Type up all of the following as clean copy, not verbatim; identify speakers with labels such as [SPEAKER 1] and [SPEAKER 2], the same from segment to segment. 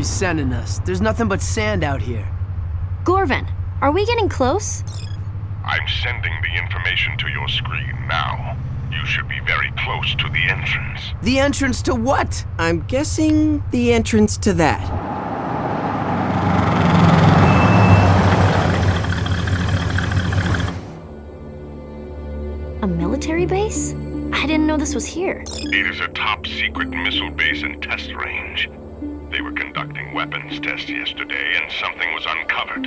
[SPEAKER 1] he's sending us. There's nothing but sand out here.
[SPEAKER 2] Gorvin, are we getting close?
[SPEAKER 3] I'm sending the information to your screen now. You should be very close to the entrance.
[SPEAKER 1] The entrance to what?
[SPEAKER 4] I'm guessing the entrance to that.
[SPEAKER 2] A military base? I didn't know this was here.
[SPEAKER 3] It is a top-secret missile base and test range. They were conducting weapons tests yesterday, and something was uncovered.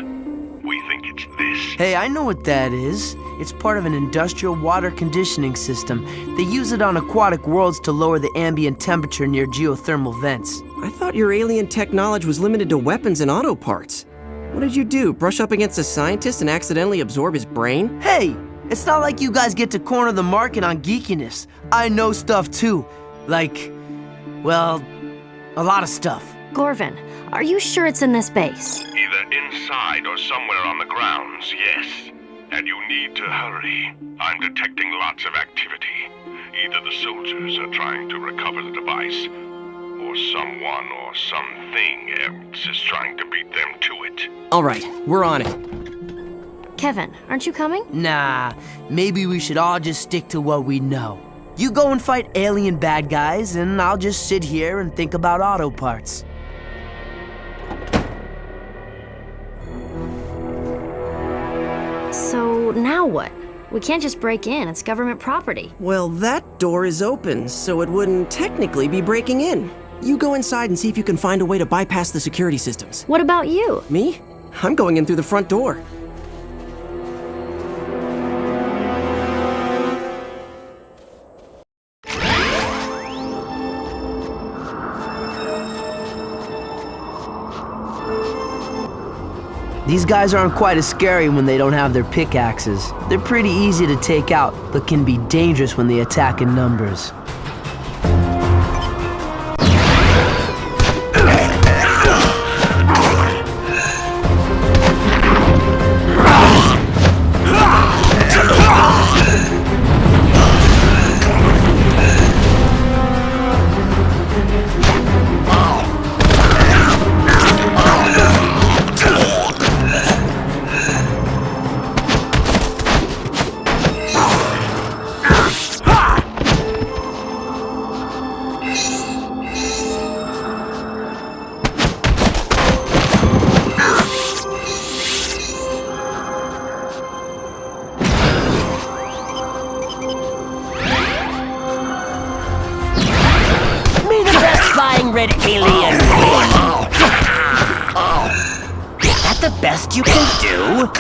[SPEAKER 3] We think it's this.
[SPEAKER 1] Hey, I know what that is. It's part of an industrial water conditioning system. They use it on aquatic worlds to lower the ambient temperature near geothermal vents.
[SPEAKER 4] I thought your alien tech knowledge was limited to weapons and auto parts. What did you do, brush up against a scientist and accidentally absorb his brain?
[SPEAKER 1] Hey, it's not like you guys get to corner the market on geekiness. I know stuff too. Like, well, a lot of stuff.
[SPEAKER 2] Gorvin, are you sure it's in this base?
[SPEAKER 3] Either inside or somewhere on the grounds, yes. And you need to hurry. I'm detecting lots of activity. Either the soldiers are trying to recover the device, or someone or something else is trying to beat them to it.
[SPEAKER 4] All right, we're on it.
[SPEAKER 2] Kevin, aren't you coming?
[SPEAKER 1] Nah, maybe we should all just stick to what we know. You go and fight alien bad guys, and I'll just sit here and think about auto parts.
[SPEAKER 2] So now what? We can't just break in, it's government property.
[SPEAKER 4] Well, that door is open, so it wouldn't technically be breaking in. You go inside and see if you can find a way to bypass the security systems.
[SPEAKER 2] What about you?
[SPEAKER 4] Me? I'm going in through the front door.
[SPEAKER 1] These guys aren't quite as scary when they don't have their pickaxes. They're pretty easy to take out, but can be dangerous when they attack in numbers.
[SPEAKER 5] Red alien. Is that the best you can do?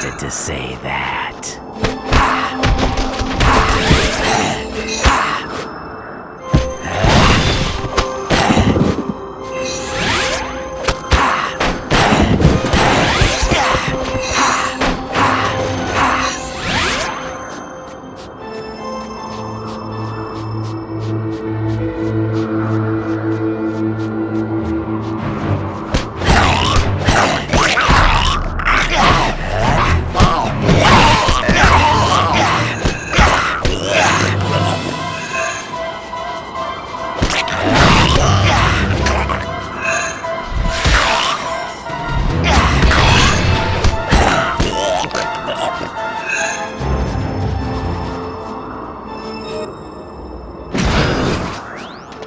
[SPEAKER 5] wanted to say that.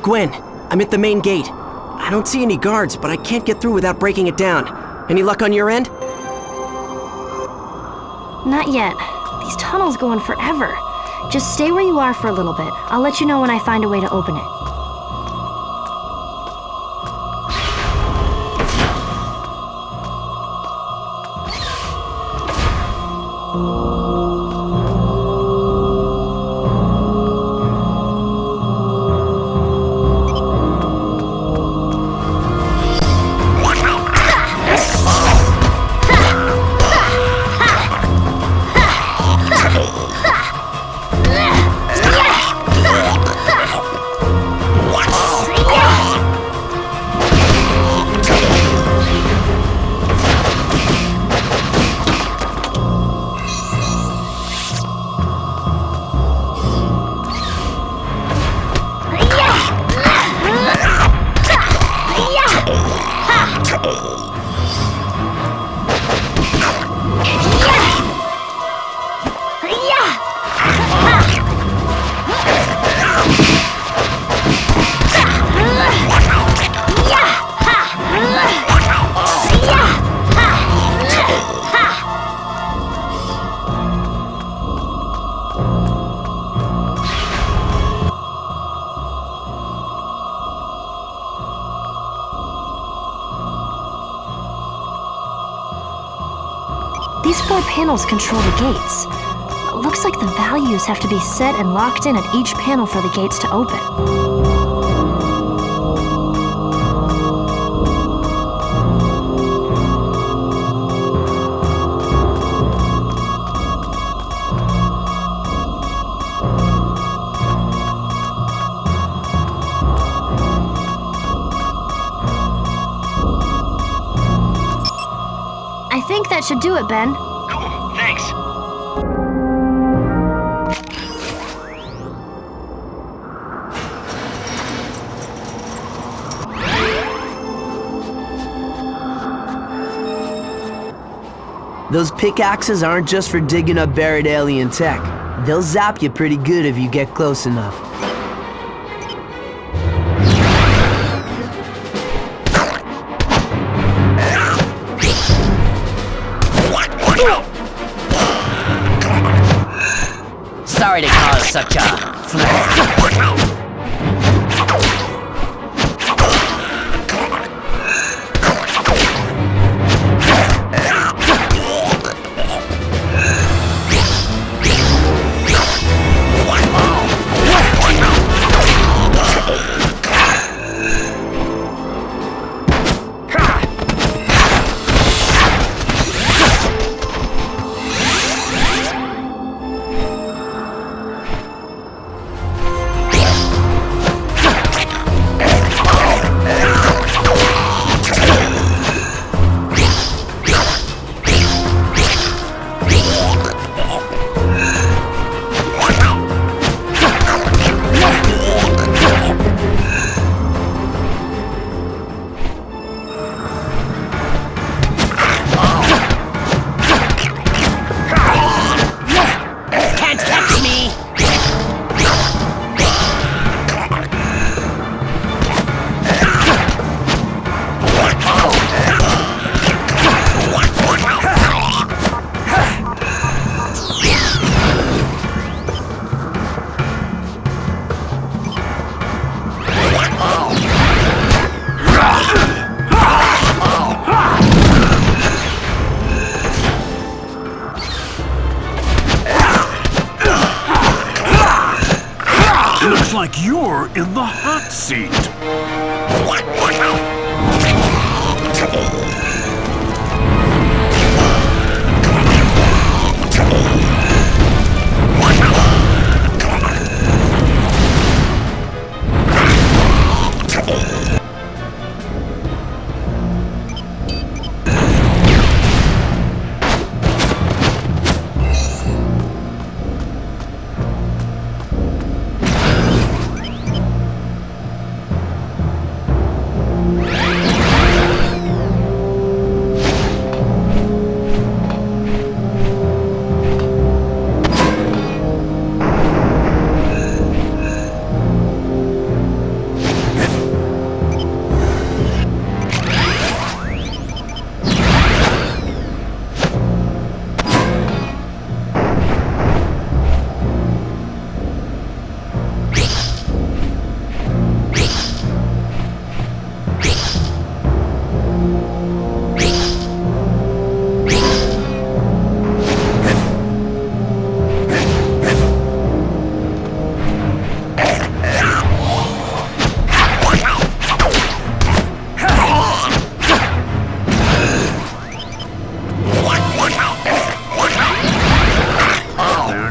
[SPEAKER 4] Gwen, I'm at the main gate. I don't see any guards, but I can't get through without breaking it down. Any luck on your end?
[SPEAKER 2] Not yet. These tunnels go on forever. Just stay where you are for a little bit. I'll let you know when I find a way to open it. These 4 panels control the gates. Looks like the values have to be set and locked in at each panel for the gates to open. I think that should do it, Ben.
[SPEAKER 5] Cool, thanks.
[SPEAKER 1] Those pickaxes aren't just for digging up buried alien tech. They'll zap you pretty good if you get close enough.
[SPEAKER 5] Sorry to cause such a flare.
[SPEAKER 3] in the hot seat.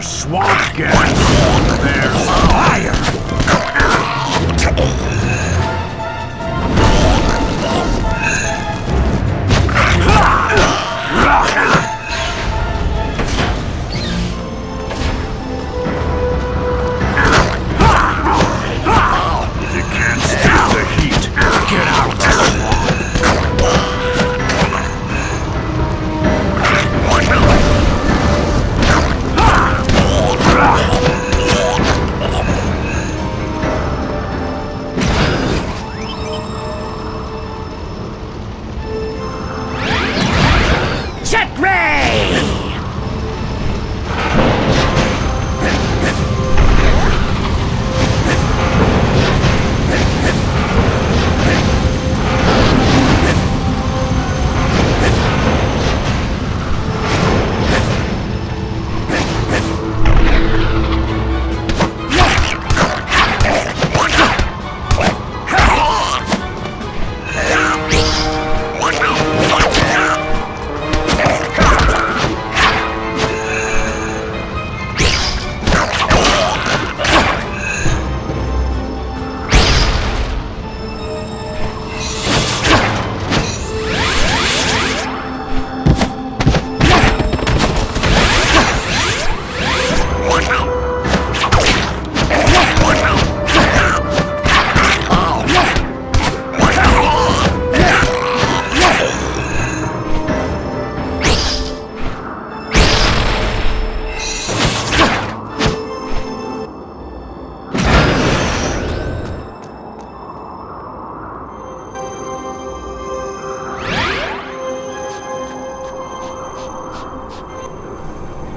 [SPEAKER 3] Swamp gas. There's fire. You can't stand the heat. Get out.
[SPEAKER 5] Jet ray!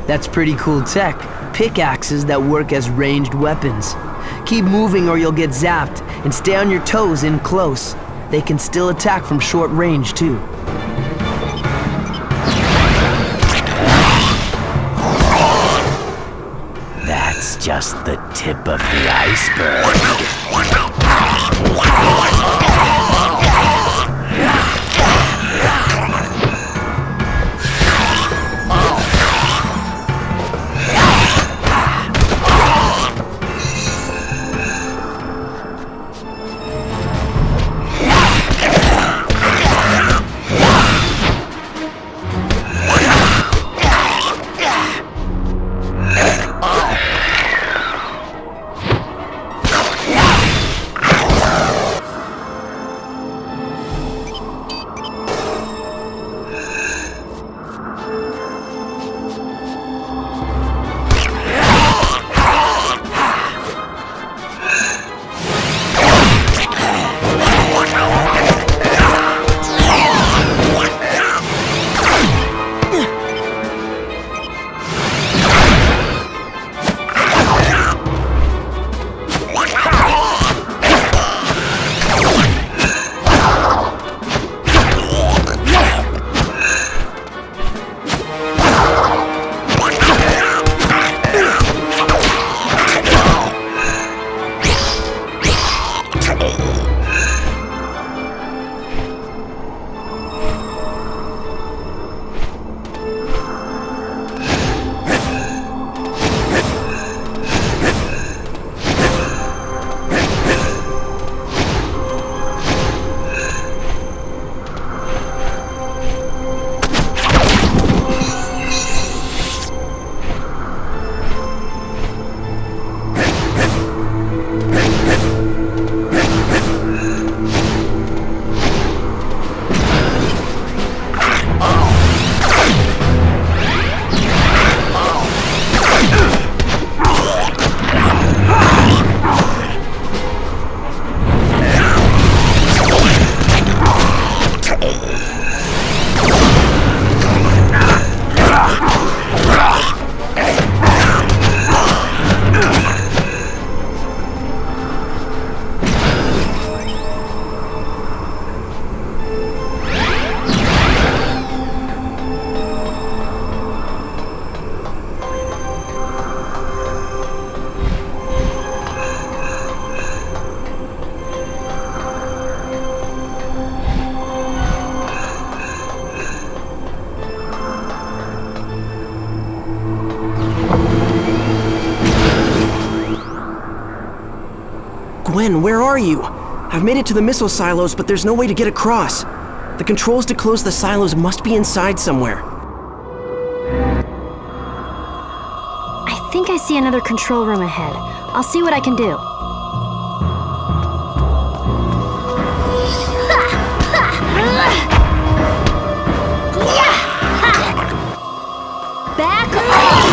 [SPEAKER 1] That's pretty cool tech. Pickaxes that work as ranged weapons. Keep moving or you'll get zapped, and stay on your toes in close. They can still attack from short range, too.
[SPEAKER 5] That's just the tip of the iceberg.
[SPEAKER 4] Gwen, where are you? I've made it to the missile silos, but there's no way to get across. The controls to close the silos must be inside somewhere.
[SPEAKER 2] I think I see another control room ahead. I'll see what I can do. Back off!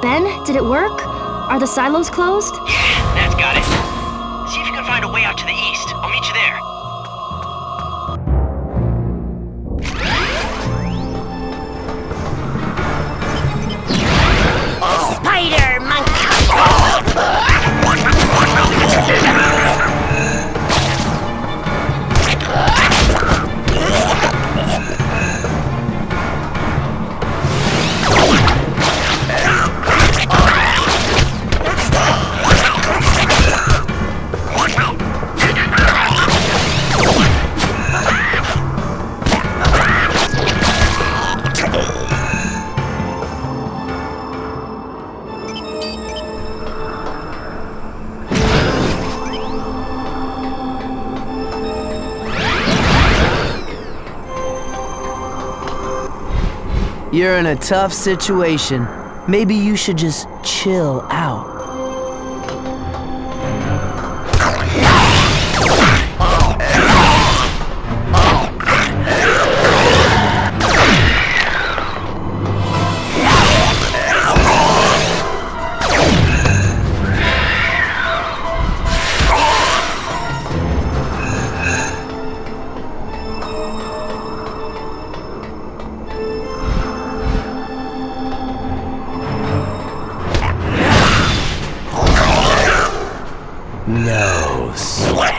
[SPEAKER 2] Ben, did it work? Are the silos closed?
[SPEAKER 5] Yeah, that's got it. See if you can find a way out to the east. I'll meet you there.
[SPEAKER 6] Spider monkey!
[SPEAKER 1] You're in a tough situation. Maybe you should just chill out. No sweat.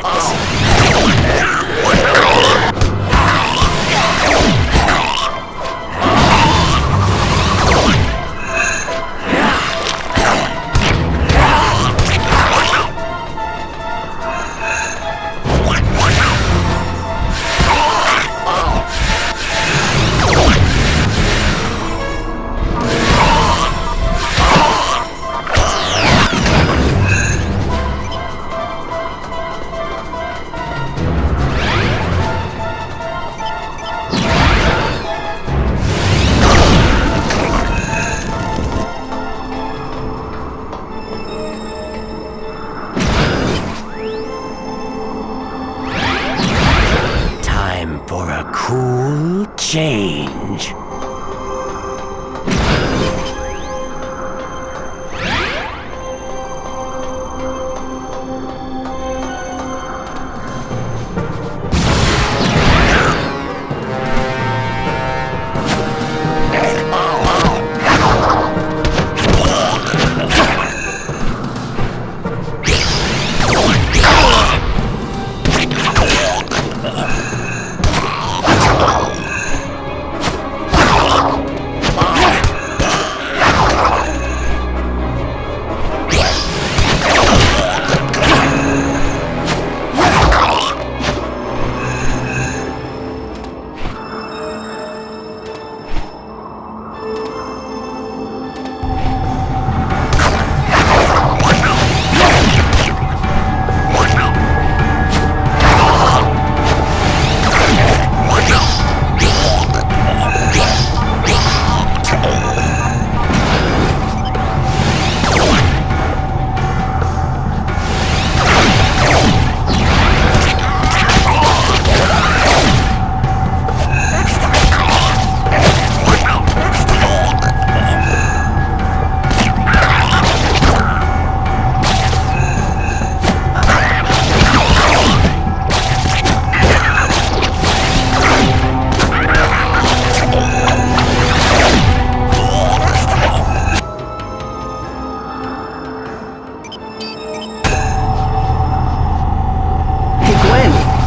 [SPEAKER 1] For a cool change.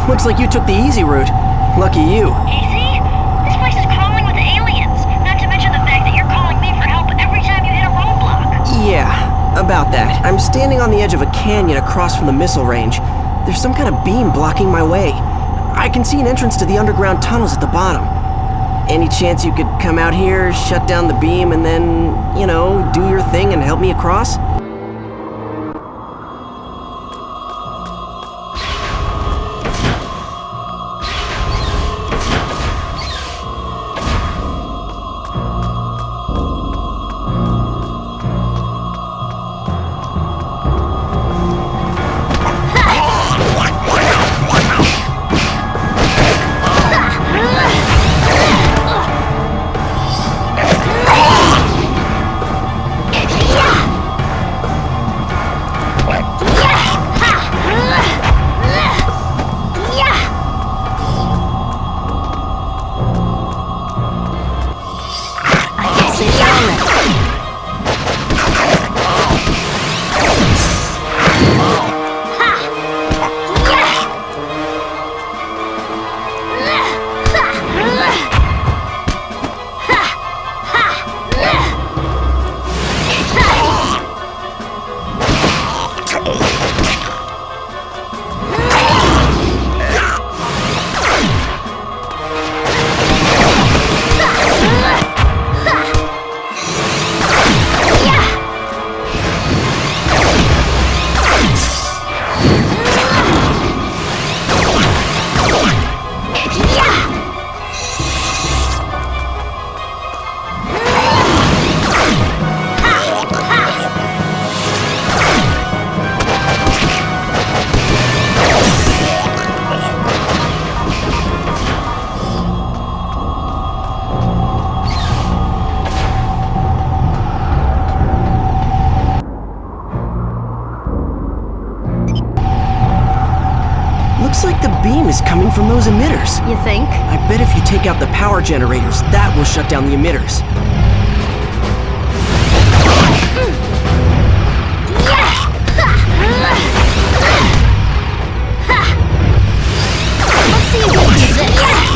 [SPEAKER 4] Looks like you took the easy route. Lucky you.
[SPEAKER 2] Easy? This place is crawling with aliens. Not to mention the fact that you're calling me for help every time you hit a roadblock.
[SPEAKER 4] Yeah, about that. I'm standing on the edge of a canyon across from the missile range. There's some kind of beam blocking my way. I can see an entrance to the underground tunnels at the bottom. Any chance you could come out here, shut down the beam, and then, do your thing and help me across? Looks like the beam is coming from those emitters.
[SPEAKER 2] You think?
[SPEAKER 4] I bet if you take out the power generators, that will shut down the emitters.
[SPEAKER 2] Let's see if we can do this.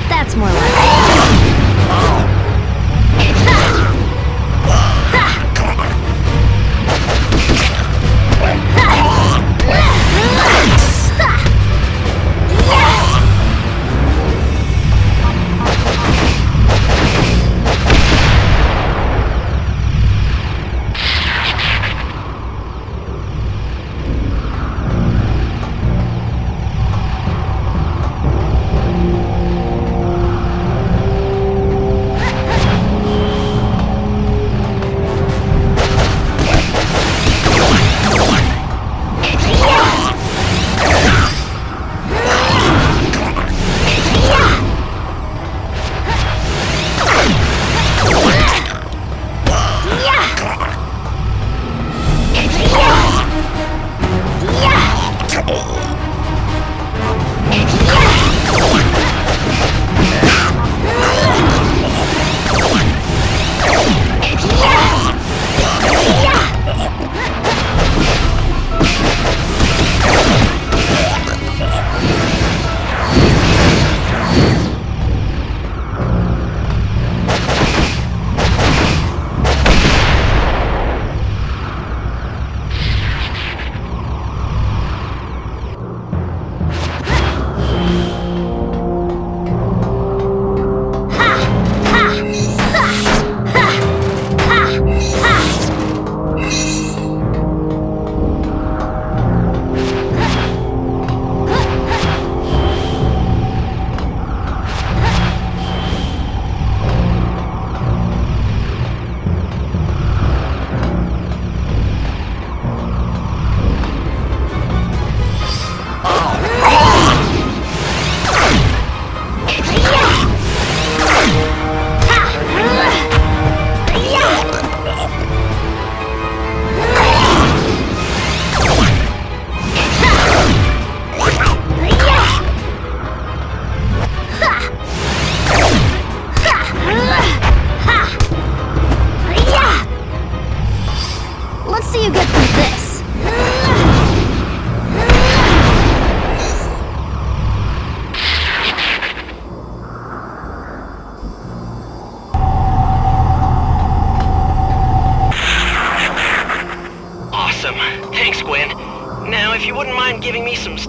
[SPEAKER 2] That's more like it.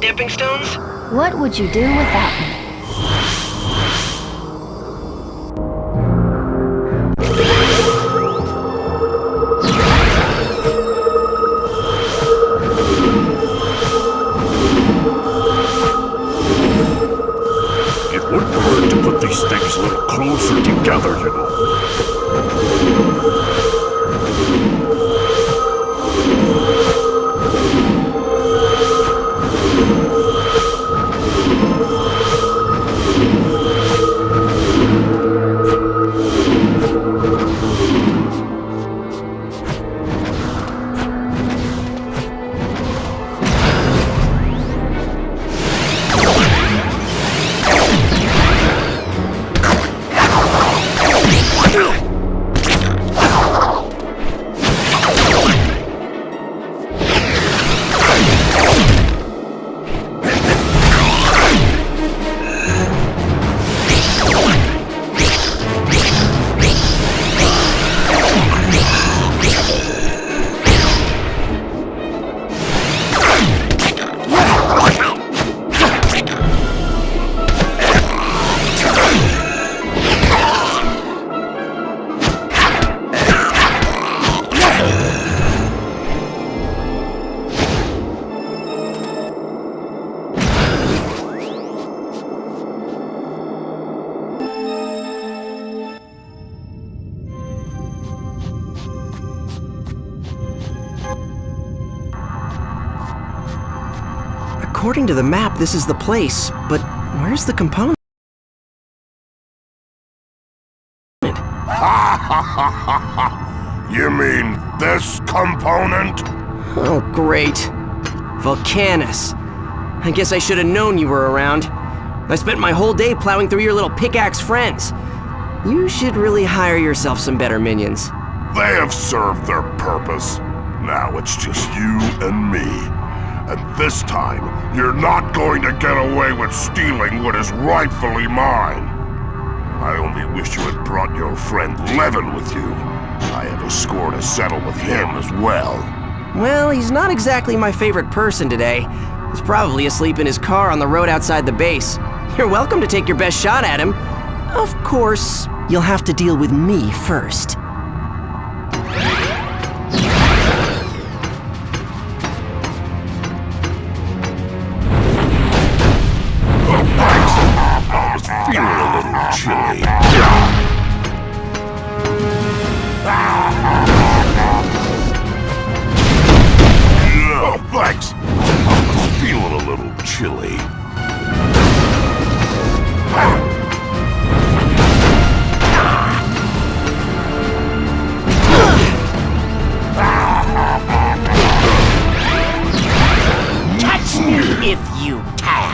[SPEAKER 4] stepping stones?
[SPEAKER 2] What would you do without me?
[SPEAKER 7] It wouldn't hurt to put these things a little closer together, you know.
[SPEAKER 4] According to the map, this is the place, but where's the component?
[SPEAKER 3] You mean this component?
[SPEAKER 4] Oh, great. Volcanus. I guess I should have known you were around. I spent my whole day plowing through your little pickaxe friends. You should really hire yourself some better minions.
[SPEAKER 3] They have served their purpose. Now it's just you and me. And this time, you're not going to get away with stealing what is rightfully mine. I only wish you had brought your friend Levin with you. I have a score to settle with him as well.
[SPEAKER 4] Well, he's not exactly my favorite person today. He's probably asleep in his car on the road outside the base. You're welcome to take your best shot at him. Of course, you'll have to deal with me first.
[SPEAKER 3] Feeling a little chilly. No, thanks. I'm feeling a little chilly.
[SPEAKER 5] Touch me if you can.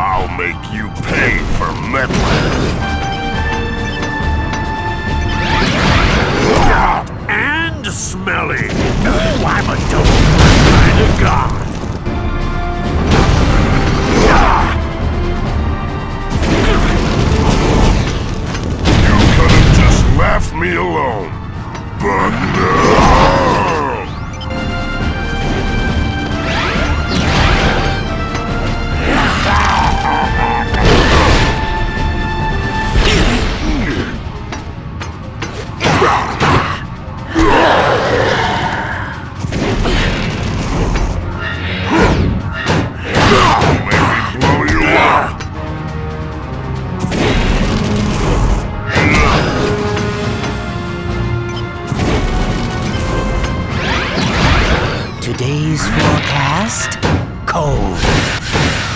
[SPEAKER 3] I'll make you pay for meddling.
[SPEAKER 7] And smelly. Oh, I'm a double kind of god.
[SPEAKER 3] You could have just left me alone. But no!
[SPEAKER 5] Today's forecast, cold.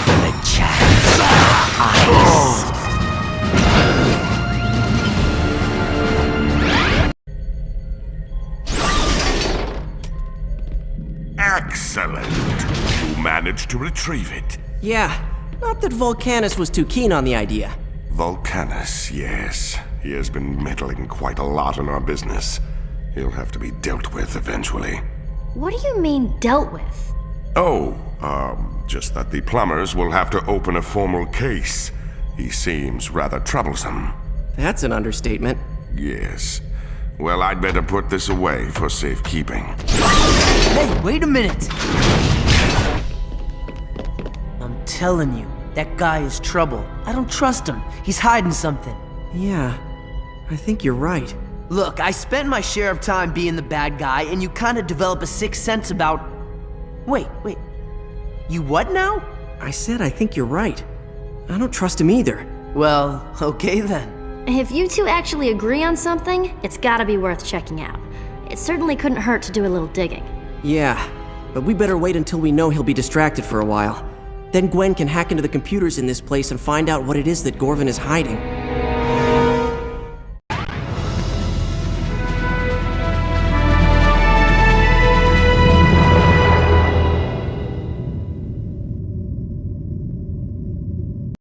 [SPEAKER 5] The chance of ice.
[SPEAKER 3] Excellent. You managed to retrieve it.
[SPEAKER 4] Yeah, not that Volcanus was too keen on the idea.
[SPEAKER 3] Volcanus, yes. He has been meddling quite a lot in our business. He'll have to be dealt with eventually.
[SPEAKER 2] What do you mean, dealt with?
[SPEAKER 3] Oh, just that the plumbers will have to open a formal case. He seems rather troublesome.
[SPEAKER 4] That's an understatement.
[SPEAKER 3] Yes. Well, I'd better put this away for safekeeping.
[SPEAKER 1] Hey, wait a minute! I'm telling you, that guy is trouble. I don't trust him. He's hiding something.
[SPEAKER 4] Yeah, I think you're right.
[SPEAKER 1] Look, I spent my share of time being the bad guy, and you kind of develop a sixth sense about... Wait. You what now?
[SPEAKER 4] I said I think you're right. I don't trust him either.
[SPEAKER 1] Well, okay then.
[SPEAKER 2] If you two actually agree on something, it's gotta be worth checking out. It certainly couldn't hurt to do a little digging.
[SPEAKER 4] Yeah, but we better wait until we know he'll be distracted for a while. Then Gwen can hack into the computers in this place and find out what it is that Gorvin is hiding.